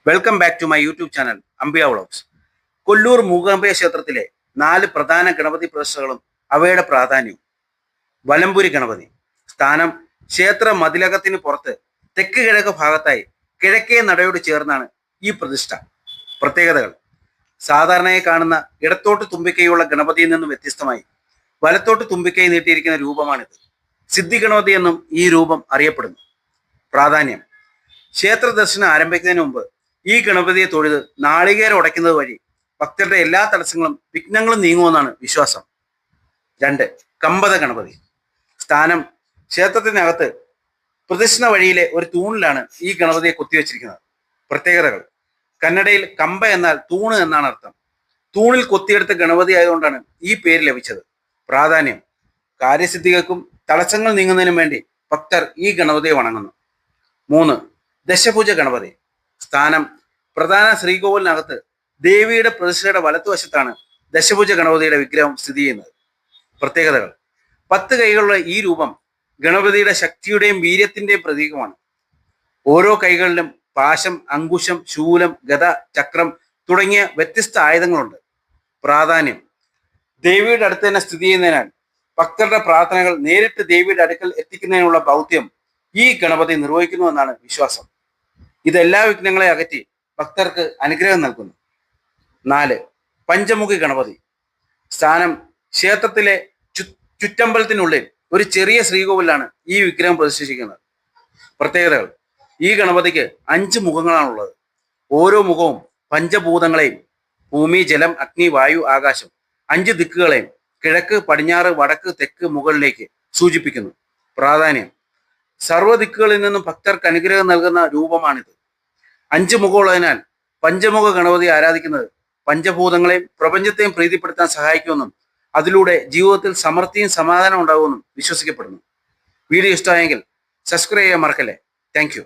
Welcome back to my YouTube channel Ambiya vlogs. Kollur Mookambika ക്ഷേത്രത്തിലെ 4 പ്രധാന ഗണപതി പ്രതിഷ്ഠകളും അവയുടെ പ്രാധാന്യവും. വലമ്പുരി ഗണപതി സ്ഥാനം ക്ഷേത്ര മതിലകത്തിന് പുറത്ത് തെക്ക് കിഴക്ക് ഭാഗത്തായി കിഴക്കേ നടയോട് ചേർന്നാണ് ഈ പ്രതിഷ്ഠ. പ്രത്യേകതകൾ: സാധാരണയായി കാണുന്ന ഇടത്തോട്ട് തുമ്പിക്കൈയുള്ള ഗണപതിയിൽ നിന്നും വ്യത്യസ്തമായി വലത്തോട്ട് തുമ്പിക്കൈ നീട്ടിയിരിക്കുന്ന രൂപമാണിത്. സിദ്ധി ഗണപതി എന്നും ഈ രൂപം അറിയപ്പെടുന്നു. പ്രാധാന്യം: ക്ഷേത്ര ദർശനം ആരംഭിക്കുന്നതിന് മുമ്പ് ഈ ഗണപതിയെ തൊഴുത് നാളികേരം ഉടയ്ക്കുന്നത് വഴി ഭക്തരുടെ എല്ലാ തടസ്സങ്ങളും വിഘ്നങ്ങളും നീങ്ങുമെന്നാണ് വിശ്വാസം. 2. കമ്പത ഗണപതി സ്ഥാനം ക്ഷേത്രത്തിനകത്ത് പ്രദക്ഷിണ വഴിയിലെ ഒരു തൂണിലാണ് ഈ ഗണപതിയെ കൊത്തിവെച്ചിരിക്കുന്നത്. പ്രത്യേകതകൾ: കന്നഡയിൽ കമ്പ എന്നാൽ തൂണ് എന്നാണ് അർത്ഥം. തൂണിൽ കൊത്തിയെടുത്ത ഗണപതി ആയതുകൊണ്ടാണ് ഈ പേര് ലഭിച്ചത്. പ്രാധാന്യം: കാര്യസിദ്ധികൾക്കും തടസ്സങ്ങൾ നീങ്ങുന്നതിനും വേണ്ടി ഭക്തർ ഈ ഗണപതിയെ വണങ്ങുന്നു. 3. ദശഭുജ ഗണപതി സ്ഥാനം പ്രധാന ശ്രീകോവിലിനകത്ത് ദേവിയുടെ പ്രതിഷ്ഠയുടെ വലത്തുവശത്താണ് ദശഭുജ ഗണപതിയുടെ വിഗ്രഹം സ്ഥിതി ചെയ്യുന്നത്. പ്രത്യേകതകൾ: 10 കൈകളുള്ള ഈ രൂപം ഗണപതിയുടെ ശക്തിയുടെയും വീര്യത്തിന്റെയും പ്രതീകമാണ്. ഓരോ കൈകളിലും പാശം, അങ്കുശം, ശൂലം, ഗദ, ചക്രം തുടങ്ങിയ വ്യത്യസ്ത ആയുധങ്ങളുണ്ട്. പ്രാധാന്യം: ദേവിയുടെ അടുത്ത് തന്നെ സ്ഥിതി ചെയ്യുന്നതിനാൽ ഭക്തരുടെ പ്രാർത്ഥനകൾ നേരിട്ട് ദേവിയുടെ അടുക്കൽ എത്തിക്കുന്നതിനുള്ള ദൗത്യം ഈ ഗണപതി നിർവഹിക്കുന്നുവെന്നാണ് വിശ്വാസം. ഇതെല്ലാ വിഘ്നങ്ങളെ അകറ്റി ഭക്തർക്ക് അനുഗ്രഹം നൽകുന്നു. 4. പഞ്ചമുഖി ഗണപതി സ്ഥാനം ക്ഷേത്രത്തിലെ ചുറ്റമ്പലത്തിനുള്ളിൽ ഒരു ചെറിയ ശ്രീകോവിലാണ് ഈ വിഗ്രഹം പ്രതിഷ്ഠിച്ചിരിക്കുന്നത്. പ്രത്യേകതകൾ: ഈ ഗണപതിക്ക് 5 മുഖങ്ങളാണുള്ളത്. ഓരോ മുഖവും പഞ്ചഭൂതങ്ങളെയും, ഭൂമി, ജലം, അഗ്നി, വായു, ആകാശം, 5 ദിക്കുകളെയും കിഴക്ക്, പടിഞ്ഞാറ്, വടക്ക്, തെക്ക്, മുകളിലേക്ക് സൂചിപ്പിക്കുന്നു. പ്രാധാന്യം: സർവ്വ ദിക്കുകളിൽ നിന്നും ഭക്തർക്ക് അനുഗ്രഹം നൽകുന്ന രൂപമാണിത്. 5 മുഖമുള്ളതിനാൽ പഞ്ചമുഖ ഗണപതി ആരാധിക്കുന്നത് പഞ്ചഭൂതങ്ങളെയും പ്രപഞ്ചത്തെയും പ്രീതിപ്പെടുത്താൻ സഹായിക്കുമെന്നും അതിലൂടെ ജീവിതത്തിൽ സമൃദ്ധിയും സമാധാനം ഉണ്ടാകുമെന്നും വിശ്വസിക്കപ്പെടുന്നു. വീഡിയോ ഇഷ്ടമായെങ്കിൽ സബ്സ്ക്രൈബ് ചെയ്യാൻ മറക്കല്ലേ. Thank you.